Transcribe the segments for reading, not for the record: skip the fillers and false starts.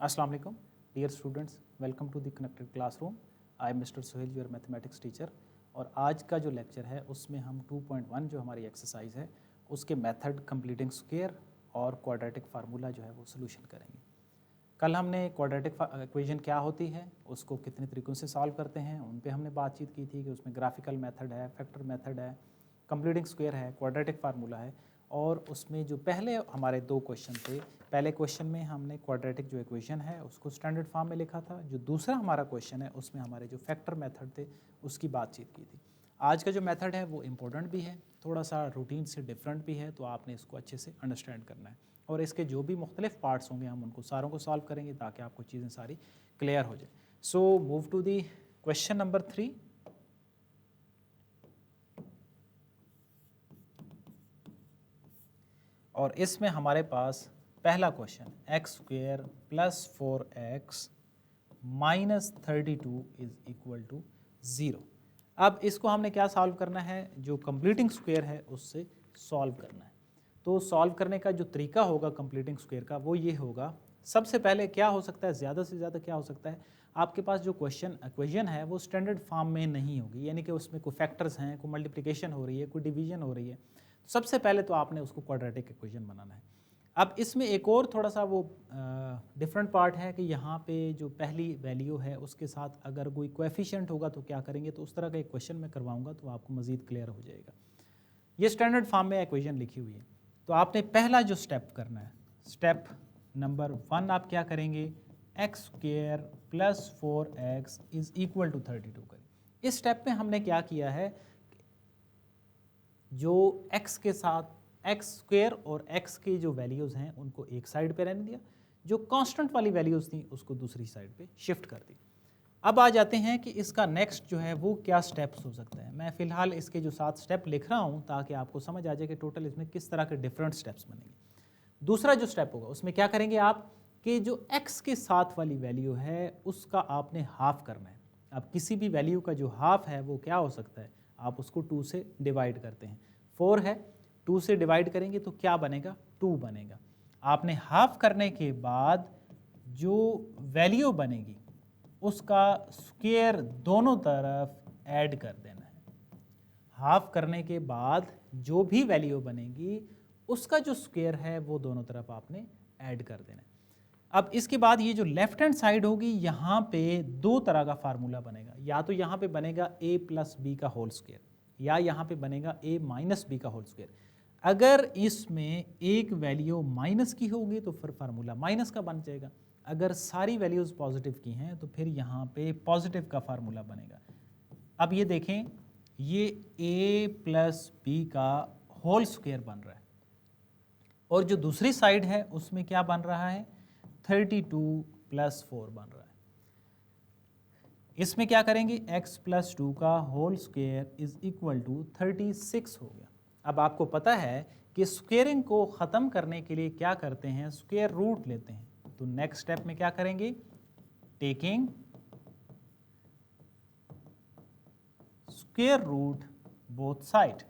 अस्सलाम वालेकुम dear students, welcome to the connected classroom. I am mister Sohail, your mathematics teacher. और आज का जो लेक्चर है उसमें हम 2.1 जो हमारी एक्सरसाइज है उसके मेथड कंप्लीटिंग स्क्वायर और क्वाड्रेटिक फार्मूला जो है वो सोल्यूशन करेंगे। कल हमने क्वाड्रेटिक इक्वेशन क्या होती है, उसको कितने तरीक़ों से सॉल्व करते हैं, उन पे हमने बातचीत की थी कि उसमें ग्राफिकल मेथड है, फैक्टर मेथड है, कंप्लीटिंग स्क्वायर है, क्वाड्रेटिक फार्मूला है। और उसमें जो पहले हमारे दो क्वेश्चन थे, पहले क्वेश्चन में हमने क्वाड्रेटिक जो इक्वेशन है उसको स्टैंडर्ड फॉर्म में लिखा था। जो दूसरा हमारा क्वेश्चन है उसमें हमारे जो फैक्टर मेथड थे उसकी बातचीत की थी। आज का जो मेथड है वो इम्पोर्टेंट भी है, थोड़ा सा रूटीन से डिफरेंट भी है, तो आपने इसको अच्छे से अंडरस्टैंड करना है। और इसके जो भी मुख्तलिफ पार्ट्स होंगे हम उनको सारों को सॉल्व करेंगे ताकि आपको चीज़ें सारी क्लियर हो जाए। So move to the question number 3। और इसमें हमारे पास पहला question X square plus 4x minus 32 is equal to 0। अब इसको हमने क्या सॉल्व करना है, जो कंप्लीटिंग स्क्वायर है उससे सॉल्व करना है। तो सॉल्व करने का जो तरीका होगा कंप्लीटिंग स्क्वायर का वो ये होगा, सबसे पहले क्या हो सकता है, ज़्यादा से ज़्यादा क्या हो सकता है, आपके पास जो इक्वेशन है वो स्टैंडर्ड फॉर्म में नहीं होगी, यानी कि उसमें कोई फैक्टर्स हैं, कोई मल्टीप्लिकेशन हो रही है, कोई डिवीजन हो रही है। सबसे पहले तो आपने उसको क्वाड्रेटिक इक्वेशन बनाना है। अब इसमें एक और थोड़ा सा वो डिफरेंट पार्ट है कि यहाँ पे जो पहली वैल्यू है उसके साथ अगर कोई कोएफिशिएंट होगा तो क्या करेंगे, तो उस तरह का एक क्वेश्चन मैं करवाऊंगा तो आपको मज़ीद क्लियर हो जाएगा। ये स्टैंडर्ड फॉर्म में इक्वेशन लिखी हुई है। तो आपने पहला जो स्टेप करना है, स्टेप नंबर 1, आप क्या करेंगे, X square plus 4x is equal to 32 करें। इस स्टेप में हमने क्या किया है, जो x के साथ एक्स स्क्वेयर और x की जो वैल्यूज़ हैं उनको एक साइड पे रहने दिया, जो कांस्टेंट वाली वैल्यूज़ थी उसको दूसरी साइड पे शिफ्ट कर दी। अब आ जाते हैं कि इसका नेक्स्ट जो है वो क्या स्टेप्स हो सकता है। मैं फ़िलहाल इसके जो 7 स्टेप लिख रहा हूँ ताकि आपको समझ आ जाए कि टोटल इसमें किस तरह के डिफरेंट स्टेप्स बनेंगे। दूसरा जो स्टेप होगा उसमें क्या करेंगे आप, कि जो x के साथ वाली वैल्यू है उसका आपने हाफ करना है। अब किसी भी वैल्यू का जो हाफ है वो क्या हो सकता है, आप उसको 2 से डिवाइड करते हैं। 4 है, 2 से डिवाइड करेंगे तो क्या बनेगा, 2 बनेगा। आपने हाफ करने के बाद जो वैल्यू बनेगी उसका स्क्वायर दोनों तरफ ऐड कर देना है। हाफ करने के बाद जो भी वैल्यू बनेगी उसका जो स्क्वायर है वो दोनों तरफ आपने ऐड कर देना है। अब इसके बाद ये जो लेफ्ट हैंड साइड होगी यहाँ पे दो तरह का फार्मूला बनेगा, या तो यहाँ पे बनेगा a प्लस बी का होल स्क्वायर, या यहाँ पे बनेगा a माइनस बी का होल स्क्वायर। अगर इसमें एक वैल्यू माइनस की होगी तो फिर फार्मूला माइनस का बन जाएगा, अगर सारी वैल्यूज़ पॉजिटिव की हैं तो फिर यहाँ पे पॉजिटिव का फार्मूला बनेगा। अब ये देखें, ये a प्लस बी का होल स्क्वायर बन रहा है और जो दूसरी साइड है उसमें क्या बन रहा है, 32 प्लस 4 बन रहा है। इसमें क्या करेंगे, x प्लस 2 का whole square is equal to 36 हो गया। अब आपको पता है कि स्क्वेयरिंग को ख़त्म करने के लिए क्या करते हैं, स्क्वायर रूट लेते हैं। तो नेक्स्ट स्टेप में क्या करेंगे, taking square root both side,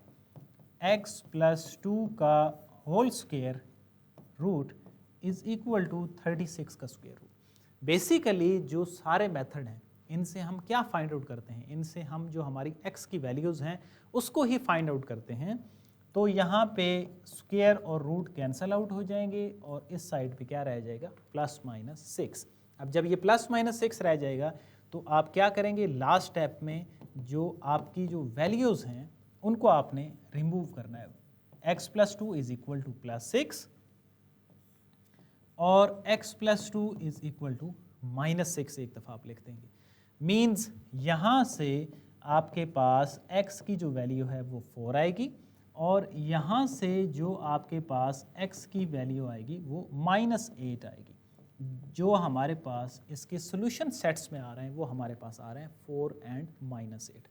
x plus 2 का whole square root is equal to 36 का स्क्वायर रूट। बेसिकली जो सारे मेथड हैं इनसे हम क्या फाइंड आउट करते हैं, इनसे हम जो हमारी x की वैल्यूज़ हैं उसको ही फाइंड आउट करते हैं। तो यहाँ पे स्क्वायर और रूट कैंसल आउट हो जाएंगे और इस साइड पे क्या रह जाएगा, प्लस माइनस 6। अब जब ये प्लस माइनस 6 रह जाएगा तो आप क्या करेंगे, लास्ट स्टेप में जो आपकी जो वैल्यूज़ हैं उनको आपने रिमूव करना है। x plus 2 is equal to plus 6 और x plus 2 is equal to minus 6 एक दफ़ा आप लिख देंगे। मीन्स यहाँ से आपके पास x की जो वैल्यू है वो 4 आएगी और यहाँ से जो आपके पास x की वैल्यू आएगी वो माइनस 8 आएगी। जो हमारे पास इसके सोल्यूशन सेट्स में आ रहे हैं वो हमारे पास आ रहे हैं 4 एंड माइनस 8।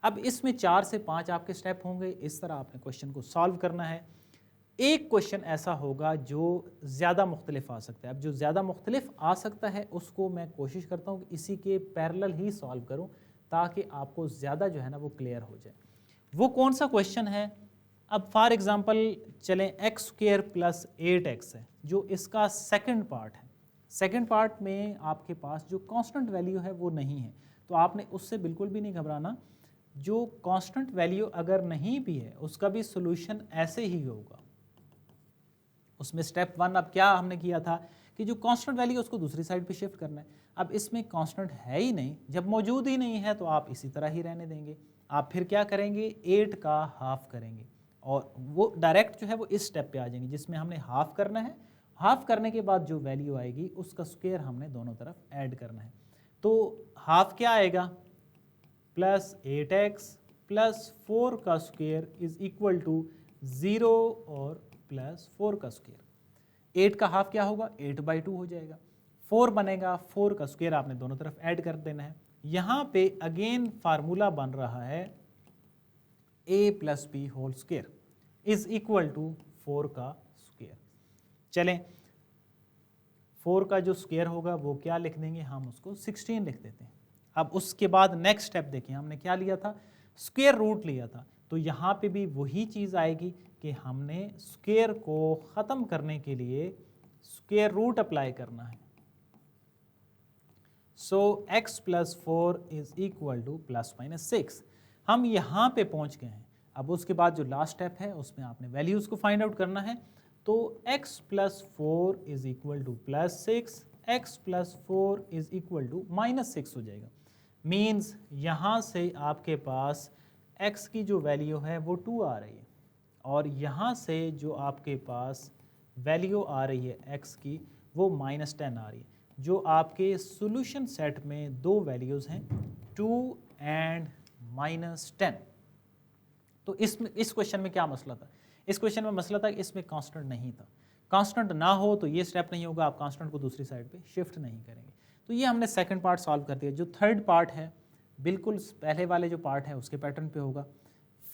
अब इसमें 4 से 5 आपके स्टेप होंगे, इस तरह आपने क्वेश्चन को सॉल्व करना है। एक क्वेश्चन ऐसा होगा जो ज़्यादा मुख्तलिफ आ सकता है। अब जो ज़्यादा मुख्तलिफ आ सकता है उसको मैं कोशिश करता हूँ कि इसी के पैरेलल ही सॉल्व करूँ ताकि आपको ज़्यादा जो है ना वो क्लियर हो जाए। वो कौन सा क्वेश्चन है, अब फॉर एग्ज़ाम्पल चलें एक्स स्क्वेयर प्लस 8x है जो इसका सेकंड पार्ट है। सेकंड पार्ट में आपके पास जो कांस्टेंट वैल्यू है वो नहीं है, तो आपने उससे बिल्कुल भी नहीं घबराना। जो कांस्टेंट वैल्यू अगर नहीं भी है उसका भी सॉल्यूशन ऐसे ही होगा। उसमें स्टेप 1 अब क्या हमने किया था कि जो कांस्टेंट वैल्यू है उसको दूसरी साइड पे शिफ्ट करना है। अब इसमें कांस्टेंट है ही नहीं, जब मौजूद ही नहीं है तो आप इसी तरह ही रहने देंगे। आप फिर क्या करेंगे, 8 का हाफ करेंगे और वो डायरेक्ट जो है वो इस स्टेप पे आ जाएंगे जिसमें हमने हाफ करना है। हाफ करने के बाद जो वैल्यू आएगी उसका स्क्वायर हमने दोनों तरफ ऐड करना है। तो हाफ क्या आएगा, प्लस 8x प्लस 4 का स्क्वायर इज इक्वल टू 0 और प्लस 4 का स्क्वायर। 8 का हाफ क्या होगा, 8/2 हो जाएगा। 4 बनेगा, 4 का स्क्वायर आपने दोनों तरफ ऐड कर देना है। यहाँ पे अगेन फार्मूला बन रहा है a plus b whole square is equal to 4 का स्क्वायर। चलें, 4 का जो स्क्वायर होगा वो क्या लिख देंगे, हम उसको 16 लिख देते हैं। अब उसके बाद नेक्स्ट स्टेप देखिए, हमने क्या लिया था, स्क्वायर रूट लिया था। तो यहाँ पे भी वही चीज़ आएगी कि हमने स्क्वायर को ख़त्म करने के लिए स्क्वायर रूट अप्लाई करना है। सो x plus 4 is equal to plus minus 6। हम यहाँ पे पहुँच गए हैं। अब उसके बाद जो लास्ट स्टेप है उसमें आपने वैल्यूज़ को फाइंड आउट करना है। तो x plus 4 is equal to plus 6, x plus 4 is equal to minus 6 हो जाएगा। मीन्स यहाँ से आपके पास x की जो वैल्यू है वो 2 आ रही है और यहाँ से जो आपके पास वैल्यू आ रही है x की वो -10 आ रही है। जो आपके सॉल्यूशन सेट में दो वैल्यूज़ हैं 2 एंड -10। तो इस क्वेश्चन में क्या मसला था, इस क्वेश्चन में मसला था कि इसमें कांस्टेंट नहीं था। कांस्टेंट ना हो तो ये स्टेप नहीं होगा, आप कांस्टेंट को दूसरी साइड पे शिफ्ट नहीं करेंगे। तो ये हमने सेकंड पार्ट सॉल्व कर दिया। जो थर्ड पार्ट है बिल्कुल पहले वाले जो पार्ट है उसके पैटर्न पे होगा।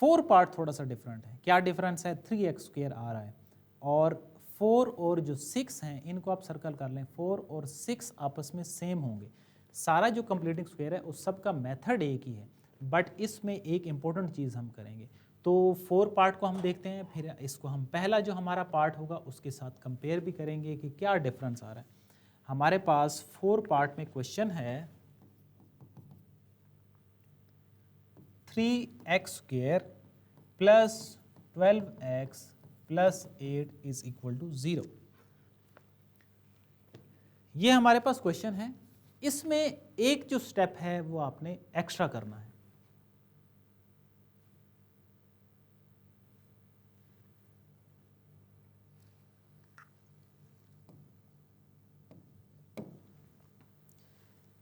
4 पार्ट थोड़ा सा डिफरेंट है। क्या डिफरेंस है, 3x² आ रहा है और 4 और जो 6 हैं इनको आप सर्कल कर लें। 4 और 6 आपस में सेम होंगे। सारा जो कंप्लीटिंग स्क्वायर है उस सब का मेथड एक ही है, बट इसमें एक इंपॉर्टेंट चीज़ हम करेंगे। तो 4 पार्ट को हम देखते हैं, फिर इसको हम पहला जो हमारा पार्ट होगा उसके साथ कंपेयर भी करेंगे कि क्या डिफरेंस आ रहा है। हमारे पास 4 पार्ट में क्वेश्चन है 3x² plus 12x plus 8 is equal to 0। ये हमारे पास क्वेश्चन है। इसमें एक जो स्टेप है वो आपने एक्स्ट्रा करना है।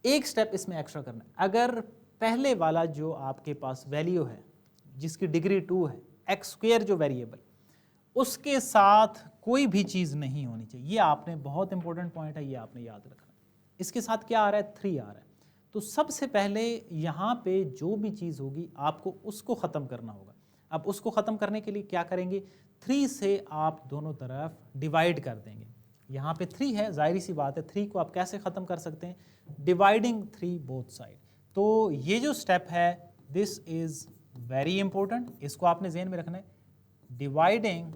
एक स्टेप इसमें एक्स्ट्रा करना है। अगर पहले वाला जो आपके पास वैल्यू है जिसकी डिग्री 2 है, x² जो वेरिएबल, उसके साथ कोई भी चीज़ नहीं होनी चाहिए। ये आपने बहुत इंपॉर्टेंट पॉइंट है, ये आपने याद रखना है। इसके साथ क्या आ रहा है, 3 आ रहा है। तो सबसे पहले यहाँ पे जो भी चीज़ होगी आपको उसको ख़त्म करना होगा। अब उसको ख़त्म करने के लिए क्या करेंगे, 3 से आप दोनों तरफ डिवाइड कर देंगे। यहाँ पे 3 है, जाहिर सी बात है 3 को आप कैसे ख़त्म कर सकते हैं, डिवाइडिंग 3 बोथ साइड। तो ये जो स्टेप है दिस इज़ वेरी इंपॉर्टेंट, इसको आपने ज़हन में रखना है। डिवाइडिंग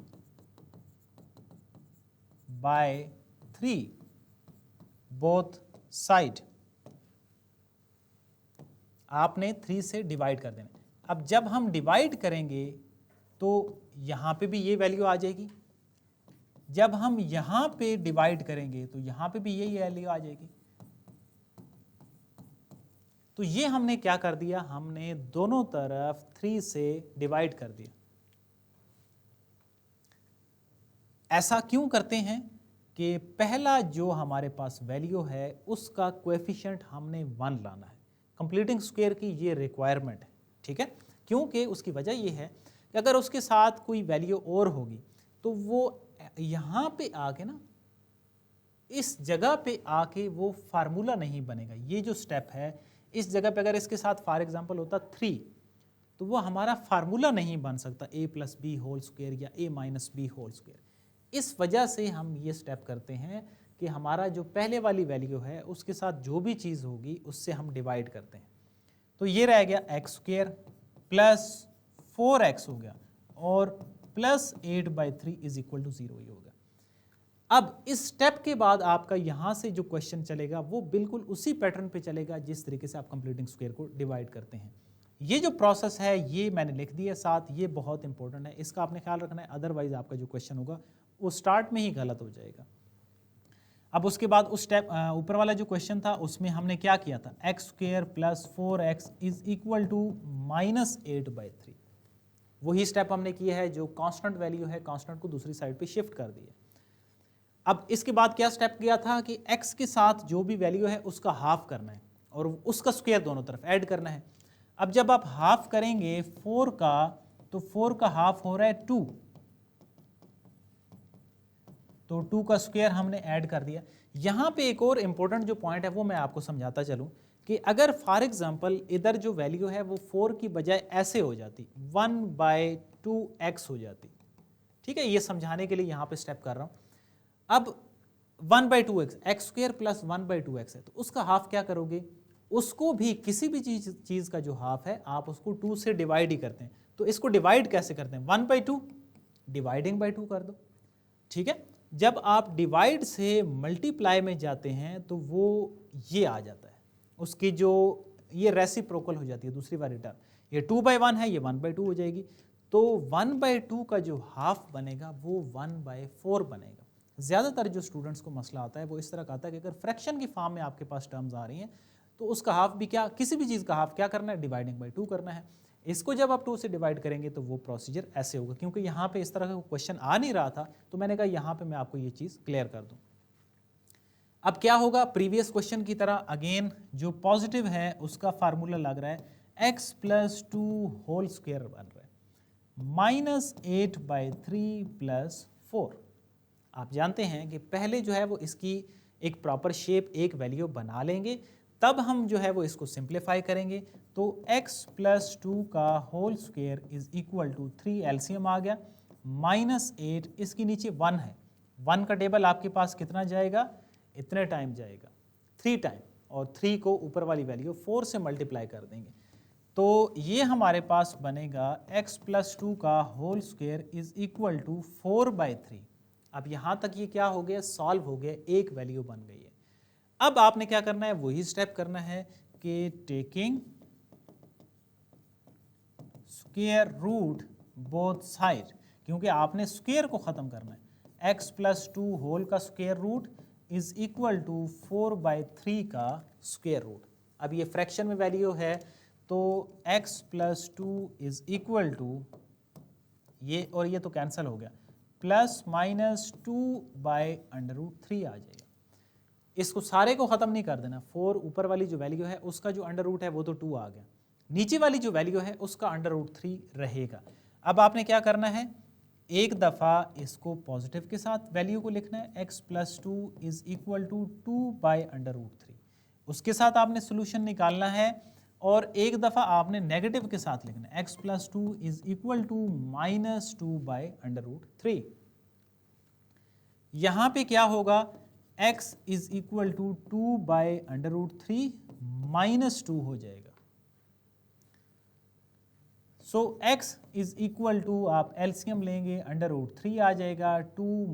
बाय 3 बोथ साइड, आपने 3 से डिवाइड कर देना। अब जब हम डिवाइड करेंगे तो यहाँ पे भी ये वैल्यू आ जाएगी। जब हम यहाँ पे डिवाइड करेंगे तो यहाँ पे भी यही वैल्यू आ जाएगी। तो ये हमने क्या कर दिया, हमने दोनों तरफ 3 से डिवाइड कर दिया। ऐसा क्यों करते हैं कि पहला जो हमारे पास वैल्यू है उसका कोएफिशिएंट हमने 1 लाना है। कंप्लीटिंग स्क्वायर की ये रिक्वायरमेंट है, ठीक है। क्योंकि उसकी वजह ये है कि अगर उसके साथ कोई वैल्यू और होगी तो वो यहाँ पे आके ना, इस जगह पे आके वो फार्मूला नहीं बनेगा। ये जो स्टेप है इस जगह पे अगर इसके साथ फॉर एग्जांपल होता 3 तो वो हमारा फार्मूला नहीं बन सकता a plus b whole square या a minus b whole square. इस वजह से हम ये स्टेप करते हैं कि हमारा जो पहले वाली वैल्यू है उसके साथ जो भी चीज़ होगी उससे हम डिवाइड करते हैं। तो ये रह गया x² प्लस 4x हो गया और प्लस 8/3 इज इक्वल टू 0 ही होगा। अब इस स्टेप के बाद आपका यहाँ से जो क्वेश्चन चलेगा वो बिल्कुल उसी पैटर्न पे चलेगा जिस तरीके से आप कंप्लीटिंग स्क्वायर को डिवाइड करते हैं। ये जो प्रोसेस है ये मैंने लिख दिया साथ, ये बहुत इंपॉर्टेंट है, इसका आपने ख्याल रखना है, अदरवाइज आपका जो क्वेश्चन होगा वो स्टार्ट में ही गलत हो जाएगा। अब उसके बाद उस स्टेप ऊपर वाला जो क्वेश्चन था उसमें हमने क्या किया था, x square plus 4x is equal to -8/3। वही स्टेप हमने किया है, जो कांस्टेंट वैल्यू है कांस्टेंट को दूसरी साइड पे शिफ्ट कर दिया। अब इसके बाद क्या स्टेप किया था कि x के साथ जो भी वैल्यू है उसका हाफ करना है और उसका स्क्वायर दोनों तरफ ऐड करना है। अब जब आप हाफ करेंगे 4 का, तो 4 का हाफ हो रहा है 2, तो 2 का स्क्वायर हमने ऐड कर दिया। यहाँ पे एक और इम्पोर्टेंट जो पॉइंट है वो मैं आपको समझाता चलूँ कि अगर फॉर एग्जांपल इधर जो वैल्यू है वो 4 की बजाय ऐसे हो जाती, 1/2x हो जाती, ठीक है, ये समझाने के लिए यहाँ पे स्टेप कर रहा हूँ। अब 1/2x, x square plus 1/2x है, तो उसका हाफ क्या करोगे, उसको भी किसी भी चीज़ का जो हाफ है आप उसको 2 से डिवाइड ही करते हैं। तो इसको डिवाइड कैसे करते हैं, 1/2 डिवाइडिंग बाई 2 कर दो, ठीक है। जब आप डिवाइड से मल्टीप्लाई में जाते हैं तो वो ये आ जाता है, उसकी जो ये रेसिप्रोकल हो जाती है दूसरी वाली टर्म, ये 2/1 है, ये 1/2 हो जाएगी। तो 1/2 का जो हाफ बनेगा वो 1/4 बनेगा। ज़्यादातर जो स्टूडेंट्स को मसला आता है वो इस तरह का आता है कि अगर फ्रैक्शन की फॉर्म में आपके पास टर्म्स आ रही हैं तो उसका हाफ भी क्या, किसी भी चीज़ का हाफ क्या करना है, डिवाइडिंग बाई 2 करना है। इसको जब आप 2 से डिवाइड करेंगे तो वो प्रोसीजर ऐसे होगा। क्योंकि यहाँ पे इस तरह का क्वेश्चन आ नहीं रहा था तो मैंने कहा यहाँ पे मैं आपको ये चीज़ क्लियर कर दूँ। अब क्या होगा, प्रीवियस क्वेश्चन की तरह अगेन जो पॉजिटिव है उसका फार्मूला लग रहा है x + 2 होल स्क्वायर बन रहा है -8/3 + 4। आप जानते हैं कि पहले जो है वो इसकी एक प्रॉपर शेप, एक वैल्यू बना लेंगे, तब हम जो है वो इसको सिंप्लीफाई करेंगे। तो x + 2 का whole square is equal to 3, LCM आ गया, -8, इसके नीचे 1 है, 1 का टेबल आपके पास कितना जाएगा, इतने टाइम जाएगा 3 टाइम, और 3 को ऊपर वाली वैल्यू 4 से मल्टीप्लाई कर देंगे। तो ये हमारे पास बनेगा x + 2 का whole square is equal to 4/3। अब यहाँ तक ये क्या हो गया, सॉल्व हो गया, एक वैल्यू बन गई है। अब आपने क्या करना है, वही स्टेप करना है कि taking square root both side, क्योंकि आपने स्क्वायर को ख़त्म करना है। x + 2 होल का square root is equal to 4/3 का स्क्वायर रूट। अब ये फ्रैक्शन में वैल्यू है तो x + 2 इज इक्वल टू ये, और ये तो कैंसिल हो गया, +-2/√3 आ जाएगा। इसको सारे को ख़त्म नहीं कर देना, 4 ऊपर वाली जो वैल्यू है उसका जो अंडर रूट है वो तो 2 आ गया, नीचे वाली जो वैल्यू है उसका अंडर√3 रहेगा। अब आपने क्या करना है, एक दफ़ा इसको पॉजिटिव के साथ वैल्यू को लिखना है, x + 2 इज इक्वल टू 2/√3, उसके साथ आपने सोल्यूशन निकालना है, और एक दफ़ा आपने नेगेटिव के साथ लिखना है, x + 2 इज इक्वल टू -2/√3। यहाँ पे क्या होगा, x इज इक्वल टू 2/√3 -2 हो जाएगा। सो x इज इक्वल टू, आप एलसीएम लेंगे, अंडर√3 आ जाएगा, 2 -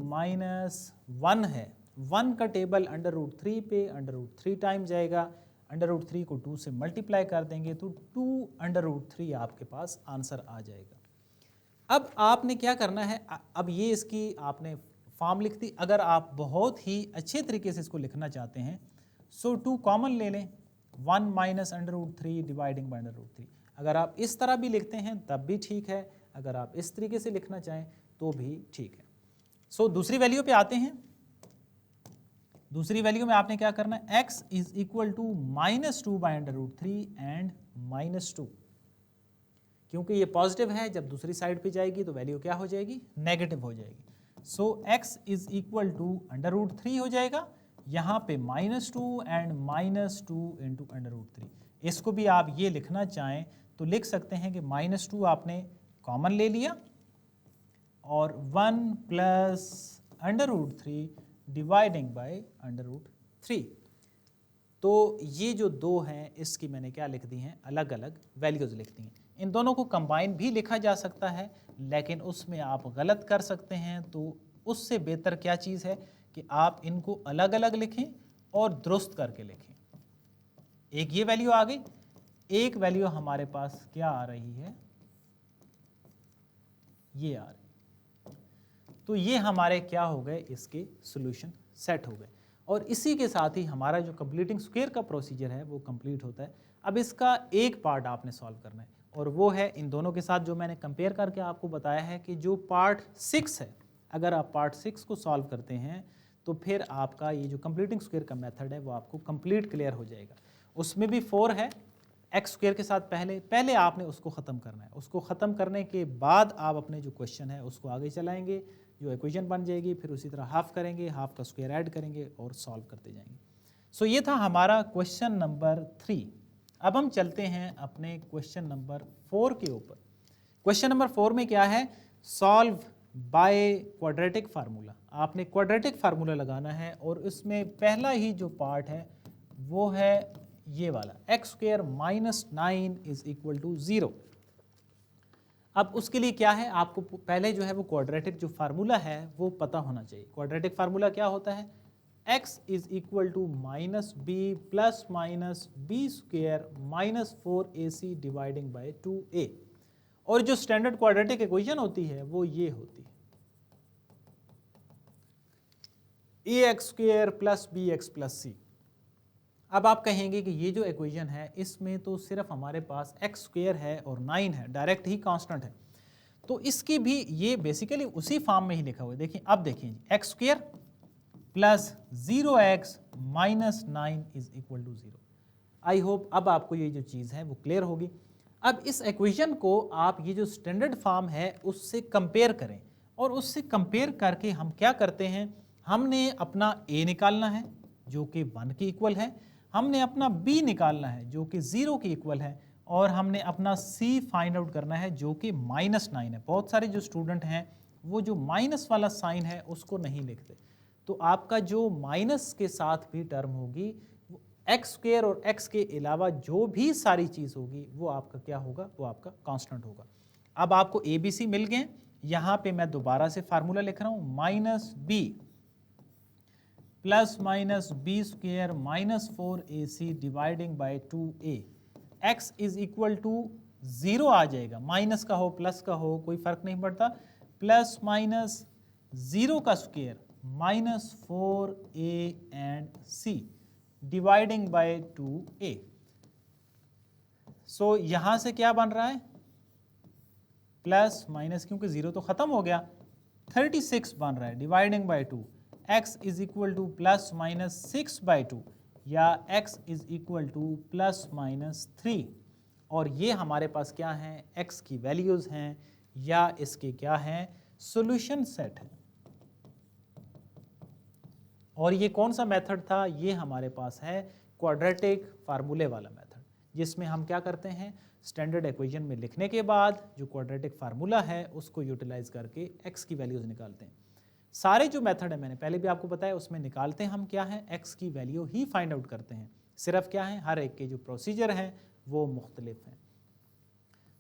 1 है, 1 का टेबल अंडर√3 पे अंडर√3 टाइम जाएगा, अंडर√3 को 2 से मल्टीप्लाई कर देंगे तो 2 आपके पास आंसर आ जाएगा। अब आपने क्या करना है, अब ये इसकी आपने फॉर्म लिख दी। अगर आप बहुत ही अच्छे तरीके से इसको लिखना चाहते हैं सो 2 कॉमन ले लें, 1 - अंडर√3 डिवाइडिंग बाय अंडर√3। अगर आप इस तरह भी लिखते हैं तब भी ठीक है, अगर आप इस तरीके से लिखना चाहें तो भी ठीक है। सो दूसरी वैल्यू पे आते हैं। दूसरी वैल्यू में आपने क्या करना है, x is equal to -2/√3 and -2, क्योंकि ये पॉजिटिव है, जब दूसरी साइड पे जाएगी तो वैल्यू क्या हो जाएगी, नेगेटिव हो जाएगी। सो x इज इक्वल टू अंडर√3 हो जाएगा, यहाँ पे -2 एंड -2 इंटू अंडर√3। इसको भी आप ये लिखना चाहें तो लिख सकते हैं कि -2 आपने कॉमन ले लिया और 1 प्लस अंडर√3 डिवाइडिंग बाय अंडर√3। तो ये जो दो हैं इसकी मैंने क्या लिख दी हैं, अलग अलग वैल्यूज़ लिख दी हैं। इन दोनों को कंबाइन भी लिखा जा सकता है, लेकिन उसमें आप गलत कर सकते हैं। तो उससे बेहतर क्या चीज़ है कि आप इनको अलग अलग लिखें और दुरुस्त करके लिखें। एक ये वैल्यू आ गई, एक वैल्यू हमारे पास क्या आ रही है, ये आ रही। तो ये हमारे क्या हो गए, इसके सॉल्यूशन सेट हो गए। और इसी के साथ ही हमारा जो कंप्लीटिंग स्क्वायर का प्रोसीजर है वो कंप्लीट होता है। अब इसका एक पार्ट आपने सॉल्व करना है और वो है इन दोनों के साथ जो मैंने कंपेयर करके आपको बताया है कि जो पार्ट 6 है, अगर आप पार्ट 6 को सॉल्व करते हैं तो फिर आपका ये जो कंप्लीटिंग स्क्वायर का मेथड है वो आपको कंप्लीट क्लियर हो जाएगा। उसमें भी 4 है एक्स स्क्वायर के साथ, पहले आपने उसको ख़त्म करना है। उसको ख़त्म करने के बाद आप अपने जो क्वेश्चन है उसको आगे चलाएंगे, जो इक्वेशन बन जाएगी, फिर उसी तरह हाफ करेंगे, हाफ का स्क्वायर ऐड करेंगे और सॉल्व करते जाएंगे। सो ये था हमारा क्वेश्चन नंबर 3। अब हम चलते हैं अपने क्वेश्चन नंबर 4 के ऊपर। क्वेश्चन नंबर 4 में क्या है, सॉल्व बाय क्वाड्रेटिक फार्मूला। आपने क्वाड्रेटिक फार्मूला लगाना है और उसमें पहला ही जो पार्ट है वो है ये वाला, x square minus 9 is equal to 0। अब उसके लिए क्या है, आपको पहले जो है वो क्वाड्रेटिक जो फार्मूला है वो पता होना चाहिए। क्वाड्रेटिक फार्मूला क्या होता है, x is equal to minus b plus minus b square minus 4ac dividing by 2a। और जो स्टैंडर्ड क्वाड्रेटिक इक्वेशन होती है वो ये होती है, ax square plus bx plus c। अब आप कहेंगे कि ये जो इक्वेशन है इसमें तो सिर्फ हमारे पास x स्क्वायर है और 9 है, डायरेक्ट ही कांस्टेंट है, तो इसकी भी ये बेसिकली उसी फॉर्म में ही लिखा हुआ है। देखिए अब देखिए, x square plus 0x minus 9 is equal to 0। I hope अब आपको ये जो चीज़ है वो क्लियर होगी। अब इस इक्वेशन को आप ये जो स्टैंडर्ड फॉर्म है उससे कंपेयर करें, और उससे कंपेयर करके हम क्या करते हैं, हमने अपना a निकालना है जो कि 1 के इक्वल है, हमने अपना b निकालना है जो कि 0 के इक्वल है, और हमने अपना c फाइंड आउट करना है जो कि -9 है। बहुत सारे जो स्टूडेंट हैं वो जो माइनस वाला साइन है उसको नहीं लिखते, तो आपका जो माइनस के साथ भी टर्म होगी वो एक्स स्क्वायर और x के अलावा जो भी सारी चीज़ होगी वो आपका क्या होगा, वो आपका कांस्टेंट होगा। अब आपको ए बी सी मिल गए। यहाँ पे मैं दोबारा से फार्मूला लिख रहा हूँ, minus b plus minus b square minus 4ac dividing by 2a। x is equal to 0 आ जाएगा, माइनस का हो प्लस का हो कोई फर्क नहीं पड़ता, प्लस माइनस 0 का square minus 4a and c dividing by 2a। सो यहां से क्या बन रहा है, प्लस माइनस, क्योंकि 0 तो खत्म हो गया, 36 बन रहा है dividing by 2। x is equal to plus minus 6 by 2 या x is equal to plus minus 3। और ये हमारे पास क्या हैं, x की वैल्यूज़ हैं या इसके क्या हैं, सॉल्यूशन सेट है। और ये कौन सा मेथड था, ये हमारे पास है क्वाड्रेटिक फार्मूले वाला मेथड, जिसमें हम क्या करते हैं, स्टैंडर्ड इक्वेशन में लिखने के बाद जो क्वाड्रेटिक फार्मूला है उसको यूटिलाइज करके x की वैल्यूज़ निकालते हैं। सारे जो मेथड है मैंने पहले भी आपको बताया, उसमें निकालते हैं हम क्या है, x की वैल्यू ही फाइंड आउट करते हैं। सिर्फ क्या है, हर एक के जो प्रोसीजर हैं वो मुख्तलिफ हैं।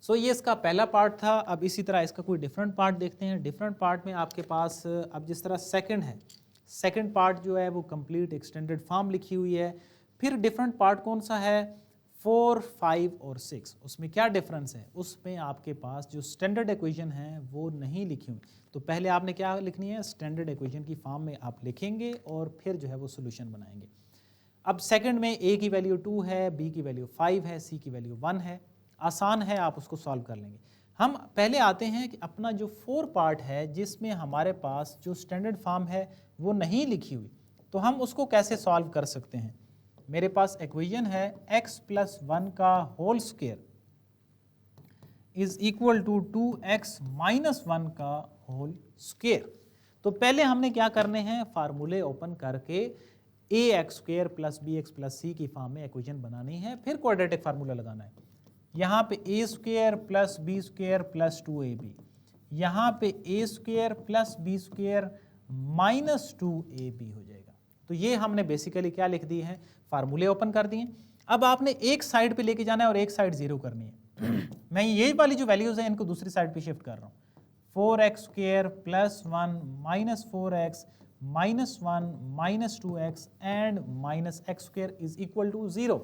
सो ये इसका पहला पार्ट था। अब इसी तरह इसका कोई डिफरेंट पार्ट देखते हैं। डिफरेंट पार्ट में आपके पास अब जिस तरह सेकंड है, सेकंड पार्ट जो है वो कंप्लीट एक्सटेंडेड फॉर्म लिखी हुई है। फिर डिफरेंट पार्ट कौन सा है, 4, 5 और 6, उसमें क्या डिफरेंस है, उसमें आपके पास जो स्टैंडर्ड इक्वेशन है वो नहीं लिखी हुई। तो पहले आपने क्या लिखनी है, स्टैंडर्ड इक्वेशन की फॉर्म में आप लिखेंगे और फिर जो है वो सोल्यूशन बनाएंगे। अब सेकंड में a की वैल्यू 2 है, b की वैल्यू 5 है, c की वैल्यू 1 है। आसान है, आप उसको सॉल्व कर लेंगे। हम पहले आते हैं कि अपना जो 4 पार्ट है जिसमें हमारे पास जो स्टैंडर्ड फॉर्म है वो नहीं लिखी हुई, तो हम उसको कैसे सॉल्व कर सकते हैं। मेरे पास इक्वेशन है x प्लस 1 का whole square is equal to 2x minus 1 का होल स्क्वायर। तो पहले हमने क्या करने हैं, फार्मूले ओपन करके ax square plus bx plus c की फॉर्म में इक्वेशन बनानी है, फिर क्वाड्रेटिक फार्मूला लगाना है। यहाँ पे a square plus b square plus 2ab, यहाँ पे a square plus b square minus 2ab हो जाएगा। तो ये हमने बेसिकली क्या लिख दी है, फार्मूले ओपन कर दिए। अब आपने एक साइड पे लेके जाना है और एक साइड 0 करनी है। मैं ये वाली जो वैल्यूज़ हैं इनको दूसरी साइड पे शिफ्ट कर रहा हूँ। 4x square plus 1 minus 4x -1 -2x and -x² is equal to 0।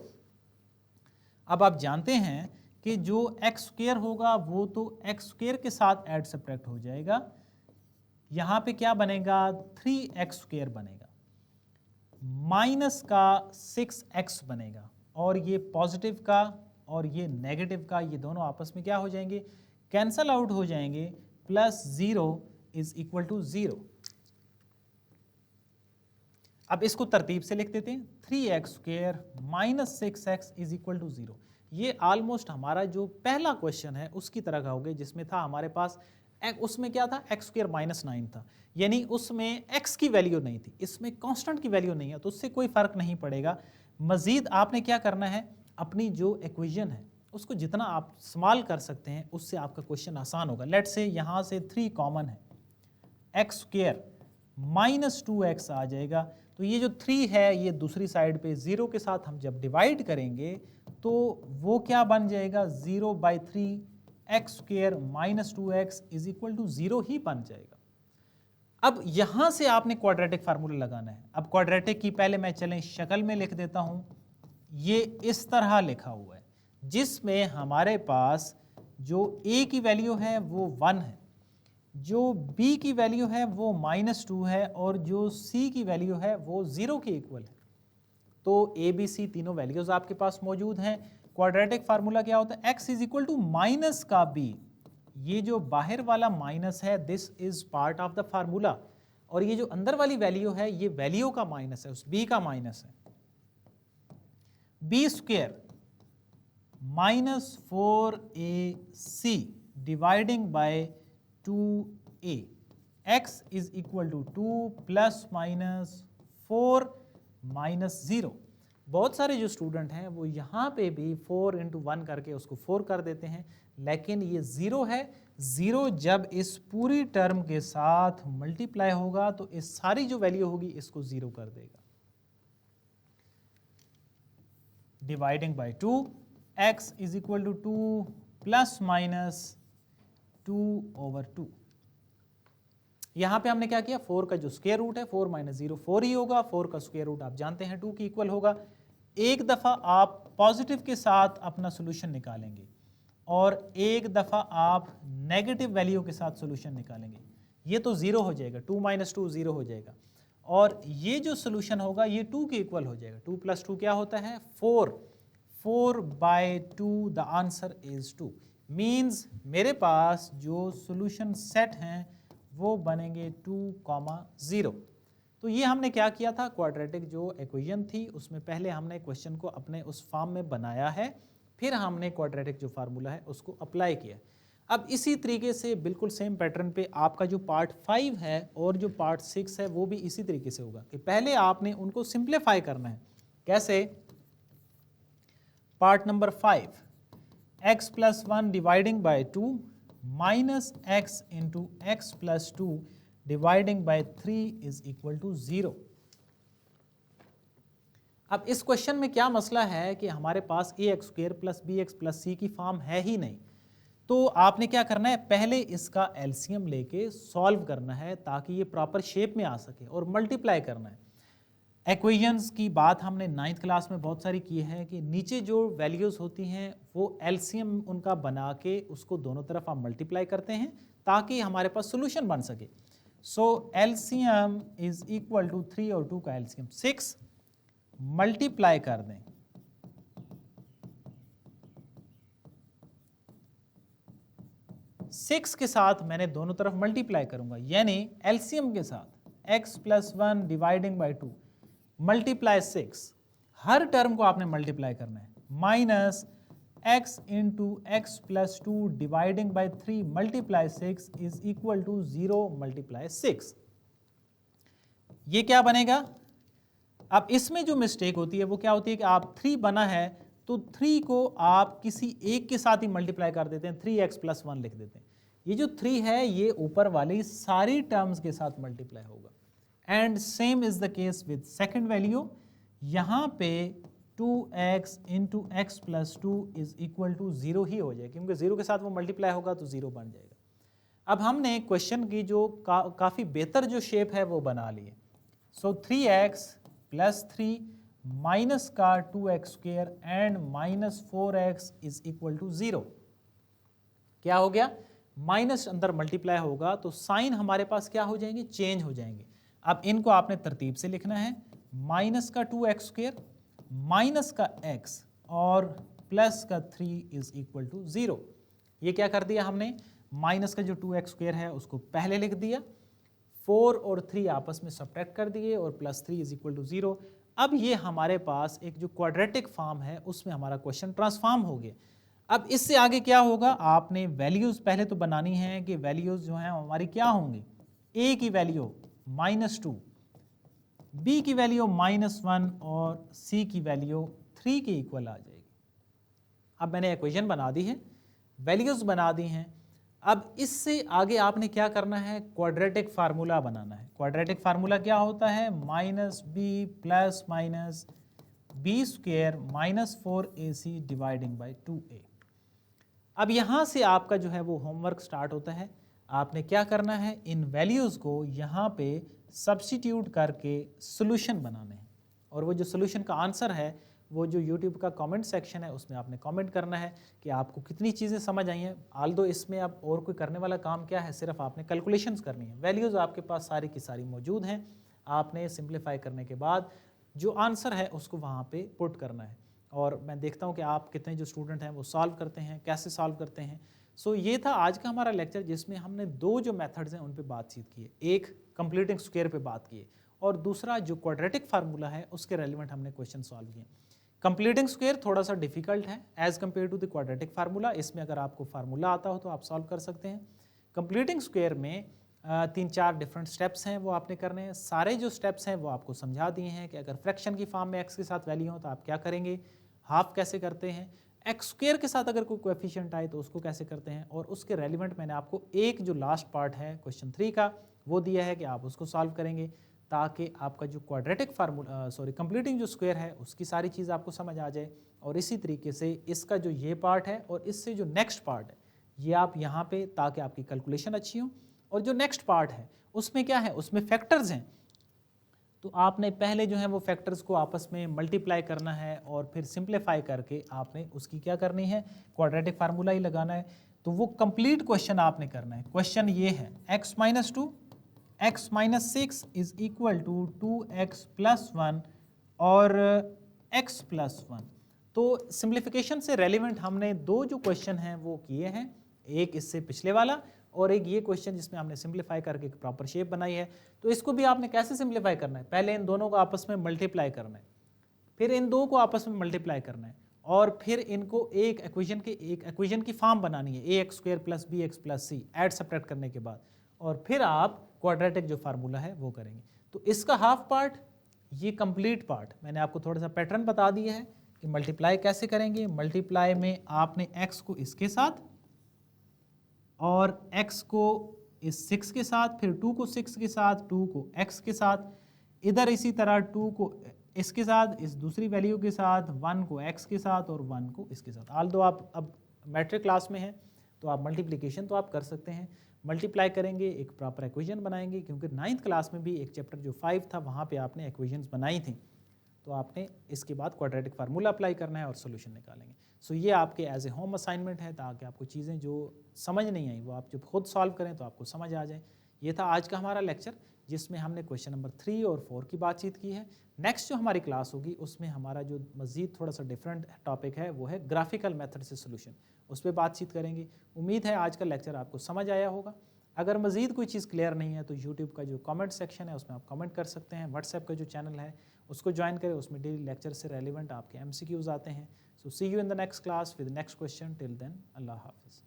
अब आप जानते हैं कि जो x² होगा वो तो x² के साथ ऐड सब्ट्रैक्ट हो जाएगा, यहाँ पे क्या बनेगा 3x² बनेगा, माइनस का 6x बनेगा, और ये पॉजिटिव का और ये नेगेटिव का ये दोनों आपस में क्या हो जाएंगे, कैंसल आउट हो जाएंगे, प्लस 0 इज इक्वल टू 0। अब इसको तरतीब से लिख देते हैं, 3x² minus 6x is equal to 0। ये ऑलमोस्ट हमारा जो पहला क्वेश्चन है उसकी तरह का हो गया, जिसमें था हमारे पास उसमें क्या था x² -9 था, यानी उसमें x की वैल्यू नहीं थी, इसमें कांस्टेंट की वैल्यू नहीं है, तो उससे कोई फर्क नहीं पड़ेगा। मजीद आपने क्या करना है, अपनी जो इक्वेशन है उसको जितना आप स्मॉल कर सकते हैं उससे आपका क्वेश्चन आसान होगा। लेट्स से यहाँ से 3 कॉमन है, x² -2x आ जाएगा, तो ये जो 3 है ये दूसरी साइड पे 0 के साथ हम जब डिवाइड करेंगे तो वो क्या बन जाएगा, 0/3 x² -2x is equal to 0 ही बन जाएगा। अब यहां से आपने क्वाड्रेटिक फार्मूला लगाना है। अब क्वाड्रेटिक की पहले मैं चलें शक्ल में लिख देता हूं, ये इस तरह लिखा हुआ है, जिसमें हमारे पास जो a की वैल्यू है वो 1 है, जो b की वैल्यू है वो -2 है, और जो c की वैल्यू है वो 0 के इक्वल है। तो a b c तीनों वैल्यूज आपके पास मौजूद हैं। क्वाड्रेटिक फार्मूला क्या होता है, x is equal to minus का b, ये जो बाहर वाला माइनस है this is part of the formula, और ये जो अंदर वाली वैल्यू है ये वैल्यू का माइनस है, उस b का माइनस है, b² -4ac dividing by 2a, x is equal to 2 ± 4 -0। बहुत सारे जो स्टूडेंट हैं वो यहाँ पे भी 4 × 1 करके उसको 4 कर देते हैं, लेकिन ये 0 है, 0 जब इस पूरी टर्म के साथ मल्टीप्लाई होगा तो इस सारी जो वैल्यू होगी इसको 0 कर देगा। Dividing by 2, x is equal to 2 ± 2/2। यहाँ पे हमने क्या किया, 4 का जो स्क्वायर रूट है 4 - 0 4 ही होगा, 4 का स्क्वायर रूट आप जानते हैं 2 की इक्वल होगा। एक दफ़ा आप पॉजिटिव के साथ अपना सोल्यूशन निकालेंगे और एक दफ़ा आप नेगेटिव वैल्यू के साथ सोल्यूशन निकालेंगे, ये तो 0 हो जाएगा, 2 - 2 0 हो जाएगा, और ये जो सोल्यूशन होगा ये 2 के इक्वल हो जाएगा। 2 + 2 क्या होता है 4, 4/2 द आंसर इज 2। मीन्स मेरे पास जो सोल्यूशन सेट हैं वो बनेंगे 2, 0। तो ये हमने क्या किया था, क्वाड्रेटिक जो इक्वेशन थी उसमें पहले हमने क्वेश्चन को अपने उस फॉर्म में बनाया है, फिर हमने क्वाड्रेटिक जो फार्मूला है उसको अप्लाई किया। अब इसी तरीके से बिल्कुल सेम पैटर्न पे आपका जो पार्ट 5 है और जो पार्ट 6 है वो भी इसी तरीके से होगा कि पहले आपने उनको सिंप्लीफाई करना है। कैसे, part number 5, x + 1 dividing by 2 minus x × x + 2 dividing by 3 is equal to 0। अब इस क्वेश्चन में क्या मसला है कि हमारे पास ax² + bx + c की फॉर्म है ही नहीं, तो आपने क्या करना है, पहले इसका एलसीएम लेके सॉल्व करना है ताकि ये प्रॉपर शेप में आ सके, और मल्टीप्लाई करना है। इक्वेशंस की बात हमने 9th क्लास में बहुत सारी की है कि नीचे जो वैल्यूज़ होती हैं वो एलसीएम उनका बना के उसको दोनों तरफ आप मल्टीप्लाई करते हैं ताकि हमारे पास सोल्यूशन बन सके। सो एलसीएम इज इक्वल टू 3 और 2 का एलसीएम 6, मल्टीप्लाई कर दें, सिक्स के साथ मैंने दोनों तरफ मल्टीप्लाई करूंगा, यानी एलसीएम के साथ x + 1 डिवाइडिंग बाय 2 मल्टीप्लाई 6, हर टर्म को आपने मल्टीप्लाई करना है, minus x × x + 2 dividing by 3 multiply 6 is equal to 0 multiply 6। ये क्या बनेगा, अब इसमें जो मिस्टेक होती है वो क्या होती है कि आप 3 बना है तो 3 को आप किसी एक के साथ ही मल्टीप्लाई कर देते हैं, 3x + 1 लिख देते हैं। ये जो 3 है ये ऊपर वाली सारी टर्म्स के साथ मल्टीप्लाई होगा, and same is the case with second value. यहाँ पे 2x × x + 2 is equal to 0 ही हो जाएगा, क्योंकि 0 के साथ वो मल्टीप्लाई होगा तो 0 बन जाएगा। अब हमने क्वेश्चन की जो काफ़ी बेहतर जो शेप है वो बना ली है। सो 3x प्लस 3 माइनस का 2x square and minus 4x is equal to 0। क्या हो गया, माइनस अंदर मल्टीप्लाई होगा तो साइन हमारे पास क्या हो जाएंगे, चेंज हो जाएंगे। अब इनको आपने तरतीब से लिखना है, माइनस का 2x स्क्वेयर माइनस का x और प्लस का 3 इज इक्वल टू 0। ये क्या कर दिया हमने, माइनस का जो 2x स्क्वेयर है उसको पहले लिख दिया, 4 और 3 आपस में सब्ट्रैक्ट कर दिए और प्लस 3 इज इक्वल टू 0। अब ये हमारे पास एक जो क्वाड्रेटिक फॉर्म है उसमें हमारा क्वेश्चन ट्रांसफॉर्म हो गया। अब इससे आगे क्या होगा, आपने वैल्यूज पहले तो बनानी है कि वैल्यूज जो हैं हमारी क्या होंगी, a की वैल्यू -2, b की वैल्यू -1 और c की वैल्यू 3 के इक्वल आ जाएगी। अब मैंने इक्वेशन बना दी है, वैल्यूज बना दी हैं। अब इससे आगे आपने क्या करना है, क्वाड्रेटिक फार्मूला बनाना है। क्वाड्रेटिक फार्मूला क्या होता है, -b plus minus b square -4ac dividing by 2a। अब यहाँ से आपका जो है वो होमवर्क स्टार्ट होता है। आपने क्या करना है, इन वैल्यूज़ को यहाँ पे सब्स्टिट्यूट करके सोल्यूशन बनाने हैं और वो जो सोल्यूशन का आंसर है वो जो यूट्यूब का कमेंट सेक्शन है उसमें आपने कमेंट करना है कि आपको कितनी चीज़ें समझ आई हैं। आल्दो इसमें अब और कोई करने वाला काम क्या है, सिर्फ आपने कैलकुलेशंस करनी है। वैल्यूज़ आपके पास सारी की सारी मौजूद हैं, आपने सिंप्लीफाई करने के बाद जो आंसर है उसको वहाँ पे पुट करना है। और मैं देखता हूँ कि आप कितने जो स्टूडेंट हैं वो सॉल्व करते हैं, कैसे सॉल्व करते हैं। सो ये था आज का हमारा लेक्चर जिसमें हमने दो जो मेथड्स हैं उन पे बातचीत की है। एक कंप्लीटिंग स्क्वायर पे बात की है और दूसरा जो क्वाड्रेटिक फार्मूला है उसके रेलिवेंट हमने क्वेश्चन सॉल्व किए। कंप्लीटिंग स्क्वायर थोड़ा सा डिफिकल्ट है as compared to the quadratic formula. इसमें अगर आपको फार्मूला आता हो तो आप सॉल्व कर सकते हैं। कंप्लीटिंग स्क्वायर में 3-4 डिफरेंट स्टेप्स हैं वो आपने करने हैं। सारे जो स्टेप्स हैं वो आपको समझा दिए हैं कि अगर फ्रैक्शन की फॉर्म में एक्स के साथ वैल्यू हो तो आप क्या करेंगे, हाफ कैसे करते हैं, एक्स स्क्वायर के साथ अगर कोई कोएफिशिएंट आए तो उसको कैसे करते हैं। और उसके रेलिवेंट मैंने आपको एक जो लास्ट पार्ट है क्वेश्चन 3 का वो दिया है कि आप उसको सॉल्व करेंगे ताकि आपका जो क्वाड्रेटिक फार्मूला कंप्लीटिंग जो स्क्वायर है उसकी सारी चीज़ आपको समझ आ जाए। और इसी तरीके से इसका जो ये पार्ट है और इससे जो नेक्स्ट पार्ट है ये आप यहाँ पे, ताकि आपकी कैलकुलेशन अच्छी हो। और जो नेक्स्ट पार्ट है उसमें क्या है, उसमें फैक्टर्स हैं तो आपने पहले जो है वो फैक्टर्स को आपस में मल्टीप्लाई करना है और फिर सिंप्लीफाई करके आपने उसकी क्या करनी है, क्वाड्रेटिक फार्मूला ही लगाना है। तो वो कंप्लीट क्वेश्चन आपने करना है। क्वेश्चन ये है x - 2 x - 6 is equal to 2x + 1 और x + 1। तो सिंप्लीफिकेशन से रेलिवेंट हमने दो जो क्वेश्चन हैं वो किए हैं, एक इससे पिछले वाला और एक ये क्वेश्चन जिसमें हमने सिंप्लीफाई करके एक प्रॉपर शेप बनाई है। तो इसको भी आपने कैसे सिंप्लीफाई करना है, पहले इन दोनों को आपस में मल्टीप्लाई करना है, फिर इन दो को आपस में मल्टीप्लाई करना है और फिर इनको एक इक्वेशन की फॉर्म बनानी है, ax² + bx + c add subtract करने के बाद, और फिर आप क्वाड्रेटिक जो फार्मूला है वो करेंगे। तो इसका हाफ पार्ट, ये कंप्लीट पार्ट मैंने आपको थोड़ा सा पैटर्न बता दिया है कि मल्टीप्लाई कैसे करेंगे। मल्टीप्लाई में आपने x को इसके साथ और x को इस 6 के साथ, फिर 2 को 6 के साथ, 2 को x के साथ, इधर इसी तरह 2 को इसके साथ, इस दूसरी वैल्यू के साथ, 1 को x के साथ और 1 को इसके साथ। आल्दो आप अब मैट्रिक क्लास में हैं तो आप मल्टीप्लिकेशन तो आप कर सकते हैं, मल्टीप्लाई करेंगे, एक प्रॉपर इक्वेशन बनाएंगे, क्योंकि 9th क्लास में भी एक चैप्टर जो 5 था वहाँ पे आपने इक्वेशंस बनाई थी। तो आपने इसके बाद क्वाड्रेटिक फार्मूला अप्लाई करना है और सोल्यूशन निकालेंगे। सो ये आपके एज ए होम असाइनमेंट है ताकि आपको चीज़ें जो समझ नहीं आई वो आप जब खुद सॉल्व करें तो आपको समझ आ जाए। ये था आज का हमारा लेक्चर जिसमें हमने क्वेश्चन नंबर 3 और 4 की बातचीत की है। नेक्स्ट जो हमारी क्लास होगी उसमें हमारा जो मज़ीद थोड़ा सा डिफरेंट टॉपिक है वो है ग्राफिकल मेथड से सोल्यूशन, उस पर बातचीत करेंगे। उम्मीद है आज का लेक्चर आपको समझ आया होगा। अगर मज़ीद कोई चीज़ क्लियर नहीं है तो यूट्यूब का जो कमेंट सेक्शन है उसमें आप कमेंट कर सकते हैं। व्हाट्सएप का जो चैनल है उसको ज्वाइन करें, उसमें डेली लेक्चर से रेलिवेंट आपके MCQs आते हैं। So see you in the next class with next question. Till then, अल्लाह हाफिज़।